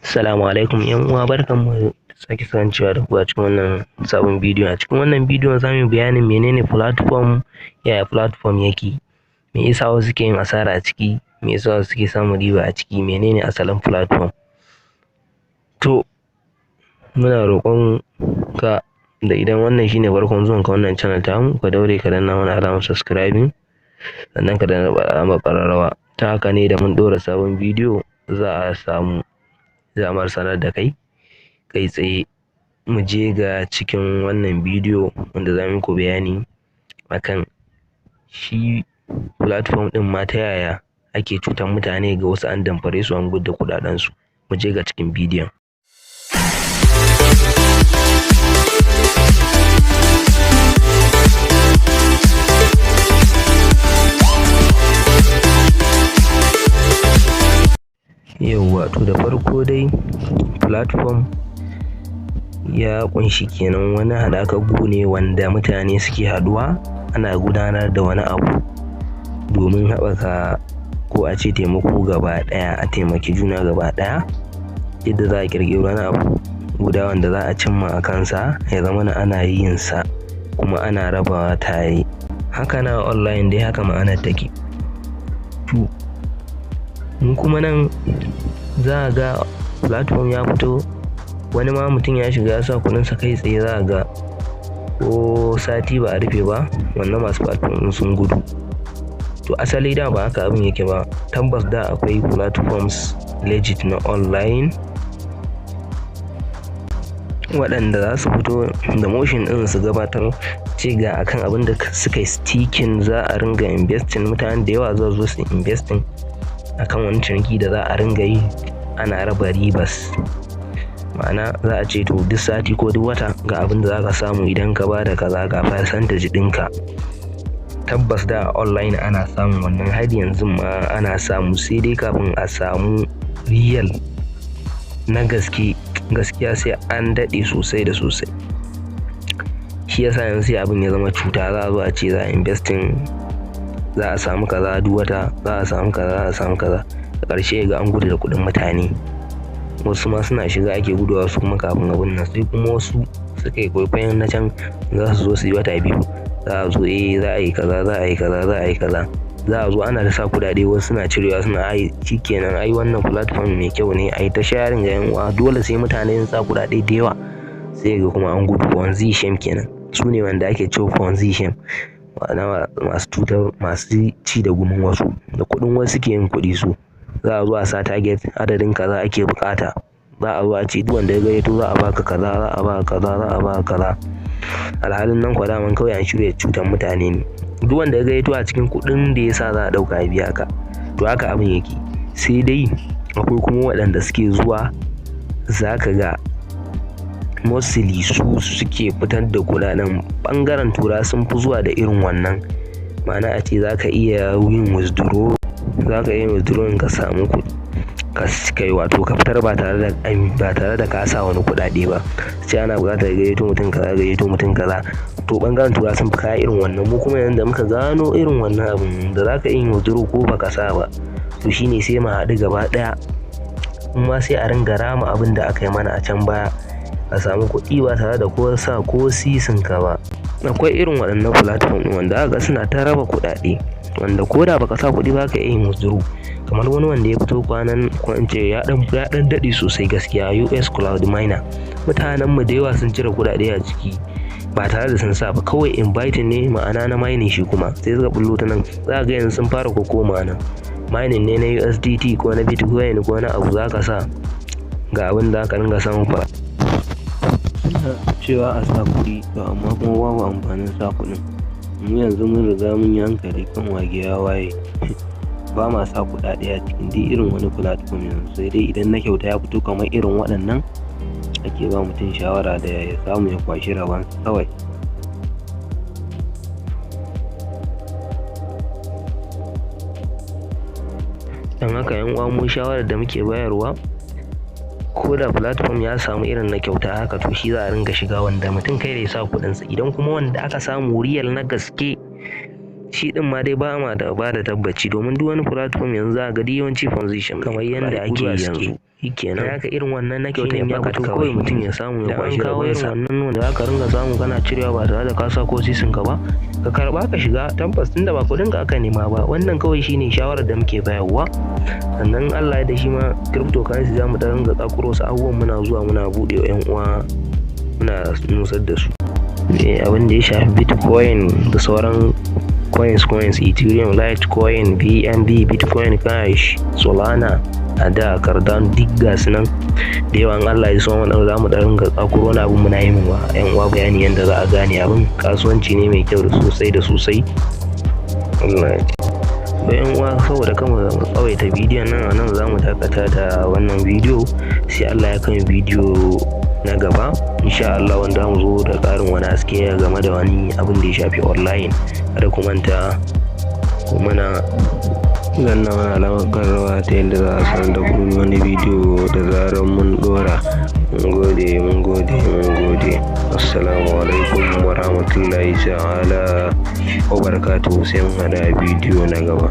Assalamu alaikum yan uwa, barkanmu da sake kasancewa da ku a cikin wannan sabon bidiyo. A cikin wannan bidiyon za mu yi bayanin menene platform, yaya platform yake, me yasa wasu suke yin asara a ciki, me yasa wasu suke samun riba a ciki, menene asalin platform. To muna roƙon ka da idan wannan shine farkon zuwan ka wannan channel tamu, ka daure ka danna mana alamar subscribing, sannan ka danna alamar ƙararrawa. Ta haka ne da mun ɗora sabon bidiyo za a samu damar sanar da kai kai tsaye. Mu je ga cikin wannan bidiyo wanda za mu muku bayani akan shi platform ɗin ma ta yaya ake cutar mutane ga wasu an damfare su an gudda kuɗaɗensu. Mu je ga cikin bidiyon. Yauwa, to da farko dai platform ya ƙunshi kenan wani haɗakar ne wanda mutane suke haɗuwa ana gudanar da wani abu domin haɓaka ko a ce taimako gaba ɗaya, a taimaki juna gaba ɗaya. Yadda za a ƙirƙiri wani abu guda wanda za a cimma a kansa ya zama ana yin sa kuma ana rabawa tare. Haka na online dai haka ma'anar take. To mu kuma nan za a ga platform ya fito, wani ma mutum ya shiga ya sa kuɗinsa kai tsaye, za a ga ko sati ba a rufe ba wannan masu platform sun gudu. To asali da ba haka abin yake ba, tabbas da akwai platforms legit na online waɗanda za su fito da motion ɗin su gabatar ce ga akan abin da suka yi sticking za a ringa investing, mutane da yawa za su investing akan wani ciniki da za a ringa yi ana raba ribas. Ma'ana za a ce to duk sati ko duk wata ga abin da za ka samu idan ka ba da kaza ga percentage ɗinka. Tabbas da online ana samun wannan, har yanzu ma ana samu, sai dai kafin a samu real na gaskiya sai an daɗe sosai da sosai. Shi yasa yanzu sai abin ya zama cuta, za a zo a ce za a investing, za a samu kaza duk wata, za a samu kaza, za a samu kaza, a ƙarshe ga an gudu da kuɗin mutane. Wasu ma suna shiga ake guduwa su kuma kafin abin nan, sai kuma wasu suka yi kwaikwayon na can za su zo su yi wata biyu, za a zo za a yi kaza, za a yi kaza, za a yi kaza, za a zo ana da sa kuɗaɗe, wasu suna cirewa suna shikenan wannan platform mai kyau ne, ta sharing ga yan uwa. Dole sai mutane sun sa kuɗaɗe da yawa sai ga kuma an gudu. Ponzi shame kenan, su ne wanda ake cewa Ponzi shame, ma'ana masu cutar, masu ci da gumin wasu, da kuɗin wasu ke yin kuɗi su. Za a zo a sa target adadin kaza ake bukata, za a zo a ce duk wanda ya gayyato za a baka kaza, za a baka kaza, za a baka kaza. Alhalin nan kwa daman kawai an shirya cutar mutane ne. Duk wanda ya gayyato a cikin kuɗin da ya sa za a ɗauka a biya ka. To haka abin yake. Sai dai akwai kuma waɗanda suke zuwa, za ka ga mostly su suke fitar da kuɗaɗen. Ɓangaren tura sun fi zuwa da irin wannan, ma'ana a ce za ka iya yin withdraw, za ka iya withdrawing ka samu kuɗi kai, wato ka fitar ba tare da ka sa wani kuɗaɗe ba. Sai ana buƙatar gayyato mutum kaza, gayyato mutum kaza. To ɓangaren tura sun fi kaya irin wannan. Mu kuma yanzu da muka gano irin wannan abin da za ka yi withdraw ko baka sa ba, to shine sai mu haɗu gaba ɗaya, kuma sai a ringa rama abin da aka yi mana a can baya, a samu kuɗi ba tare da ko sa ko sisin ka ba. Akwai irin waɗannan platform ɗin wanda aka suna ta raba kuɗaɗe, wanda ko da baka sa kuɗi ba ka yin withdraw. Kamar wani wanda ya fito kwanan ya ɗan daɗe sosai gaskiya, US Cloud Miner. Mutanen mu da yawa sun cire kuɗaɗe a ciki ba tare da sun sa ba, kawai inviting ne, ma'ana na mining. Shi kuma sai suka bullo ta nan, za ga yanzu sun fara kokoma nan. Mining ne na USDT ko na Bitcoin ko na abu, za ka sa ga abin da aka ringa samun fara. Cewa a sa kuɗi, to amma kuma babu amfanin sa kuɗin. Mu yanzu mun riga mun yi hankali, kan wage ya waye. Ba ma sa kuɗaɗe a cikin dai irin wani platform yanzu, sai dai idan na kyauta ya fito kamar irin waɗannan, ake ba mutum shawara da ya samu ya kwashi rabansa kawai. Don haka yan uwa, mu shawarar da muke bayarwa, ko da platform ya samu irin na kyauta haka, to shi za a ringa shiga, wanda mutum kai da ya sa kuɗinsa. Idan kuma wanda aka samu real na gaske, shi din ma dai ba da tabbaci, domin duk wani platform yanzu za ga yawanci position kamar yadda ake yanzu shikenan haka irin wannan na kyautan ya fito kawai mutum ya samu ya kwashi kawo irin wannan wanda za ka ringa samu kana cirewa ba tare da ka sa ko sisin ka ba ka karba ka shiga tabbas tunda ba kuɗin ka aka nema ba. Wannan kawai shine shawarar da muke bayarwa. Sannan Allah ya da shi ma cryptocurrency za mu ringa tsakuro su abubuwan muna zuwa muna buɗe wa 'yan uwa muna nusar da su abin da ya shafi bitcoin da sauran coins ethereum, litecoin, bnb, bitcoin cash, solana, ada, cardano duk gasu nan da yawan Allah ya so wannan za mu ringa tsakuro wani abin muna yin wa 'yan uwa bayani yadda za a gane abin kasuwanci ne mai kyau da sosai Allah ya bayan uwa saboda kama tsawaita bidiyon nan za mu dakata da wannan bidiyo sai Allah ya kai bidiyo na gaba insha Allah wanda mu zo da ƙarin wani haske game da wani abin da ya shafi online. Kada ku manta ku mana danna wani alamar karrawa ta yadda za a sanar da ku wani bidiyo da zarar mun dora. Mun gode. Assalamu alaikum wa rahmatullahi ta'ala wa barakatuhu sai mun hada bidiyo na gaba.